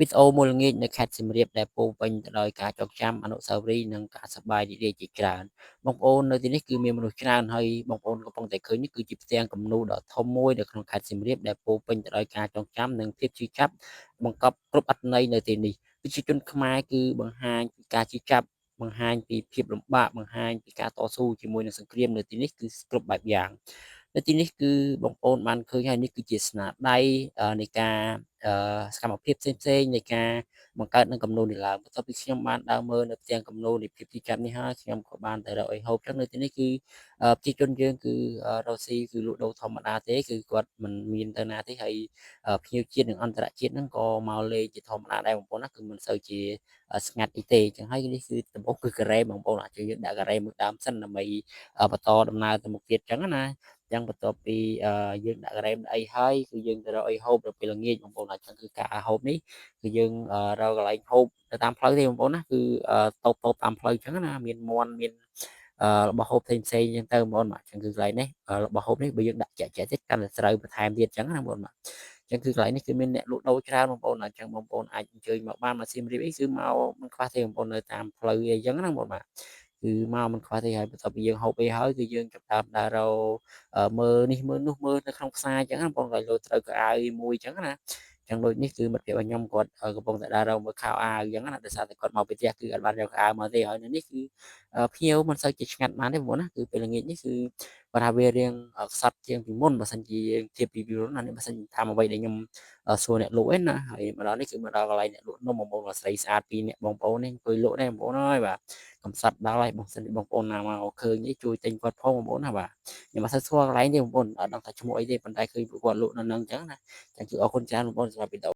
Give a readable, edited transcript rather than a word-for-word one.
វីដេអូមួយល្ងាចនៅខេត្តសៀមរាបដែលពោរពេញទៅដោយការចងចាំអនុស្សាវរីយ៍និងការសប្បាយរីករាយជាច្រើនបងប្អូននៅទីនេះគឺមានមនុស្សច្រើនហើយបងប្អូនកំពុងតែឃើញនេះគឺជាផ្ទាំងគំនូរដ៏ធំមួយនៅក្នុងខេត្តសៀមរាបដែលពោរពេញទៅដោយការចងចាំនិងភាពជឿចាប់បង្កប់គ្រប់អត្ថន័យនៅទីនេះប្រជាជនខ្មែរគឺបង្ហាញពីការជឿចាប់បង្ហាញពីភាពលំបាកបង្ហាញពីការតស៊ូជាមួយនឹងសង្គ្រាមនៅទីនេះគឺគ្រប់បែបយ៉ាងនៅទីនេះគឺបងប្អូនបានឃើញហើយនេះគឺជាស្នាដៃនៃការសកម្មភាពផ្សេងៗនៃការបង្កើតនឹងគំនូរនេះឡើងបន្ទាប់ពីខ្ញុំបានដើរមើលនៅផ្ទាំងគំនូរនៃភាពជឿចាប់នេះហើយខ្ញុំក៏បានទៅរកអីហូបចឹងនៅទីនេះគឺប្រជាជនយើងគឺរកស៊ីគឺលក់ដូរធម្មតាទេគឺគាត់មិនមានទៅណាទេហើយភ្ញៀវជាតិនិងអន្តរជាតិហ្នឹងក៏មកលេងជាធម្មតាដែរបងប្អូនណាគឺមិនសូវជាស្ងាត់អីទេចឹងហើយនេះគឺដំបូងគឺការ៉េបងប្អូនអាចយើងដាក់ការ៉េមួយដើមសិនដើម្បីបន្តដំណើរទៅមុខទៀតចឹងណាចឹងបន្ទាប់ពីយើងដាក់ការ៉េមអីហើយគឺយើងទៅរកអីហូបដល់ពេលល្ងាចបងប្អូនអញ្ចឹងគឺការហូបនេះគឺយើងរកកន្លែងហូបទៅតាមផ្លូវទេបងប្អូនណាគឺតូបតាមផ្លូវអញ្ចឹងណាមានមាន់មានរបស់ហូបផ្សេងៗអញ្ចឹងទៅបងប្អូនបាទអញ្ចឹងគឺកន្លែងនេះរបស់ហូបនេះបើយើងដាក់ចាក់តិចកាន់តែស្រូវបន្ថែមទៀតអញ្ចឹងណាបងប្អូនបាទអញ្ចឹងគឺកន្លែងនេះគឺមានអ្នកលក់ដូរច្រើនបងប្អូនអញ្ចឹងបងប្អូនអាចអញ្ជើញមកបានមកសៀមរាបអីគឺមកមិនខ្វះទេបងប្អូននៅតាមផ្លូវអីចឹងណាបងប្អូនបាទគឺមកមិនខ្វះទេហើយបន្ទាប់ពីយើងហូបអីហើយគឺយើងចាប់ផ្ដើមដើររកមើលនេះមើលនោះមើលនៅក្នុងផ្សារអញ្ចឹងណាបងប្អូនក៏ត្រូវកៅអៅមួយអញ្ចឹងណាចឹងដូចនេះគឺមិត្តភក្តិរបស់ខ្ញុំគាត់កំពុងតែដើររកមើលខោអាវអញ្ចឹងណាដោយសារតែគាត់មកពីផ្ទះគឺអត់បានយកខោអាវមកទេហើយនៅនេះគឺភ្ញៀវមិនសូវជាឆ្ងាត់បានទេបងប្អូនណាគឺពេលល្ងាចនេះគឺគាត់ថាវារៀងខ្សត់ជាងពីមុនបើសិនជាយើងធៀបពីពីមុនណានេះបើសិនតាមអ្វីដែលខ្ញុំសួរអ្នកលក់ឯណាហើយមកដល់នេះគឺមកដល់កន្លែងអ្នកលក់នំបងប្អូនក៏ស្រីស្អាតពីរនាក់បងប្អូននេះអង្គុយលក់ដែរបងប្អូនអើយបាទកំសត់ដល់ហើយបងសិនបងប្អូនណាមកឃើញនេះជួយទិញគាត់ផងបងប្អូនណាបាទខ្ញុំអត់សូវស្គាល់កន្លែងទេបងប្អូនអត់ដឹងថាឈ្មោះអីទេប៉ុន្តែឃើញពួកគាត់លក់នៅនឹងអញ្ចឹងណាចឹងគឺអរគុណច្រើនបងប្អូនសម្រាប់វីដេអូ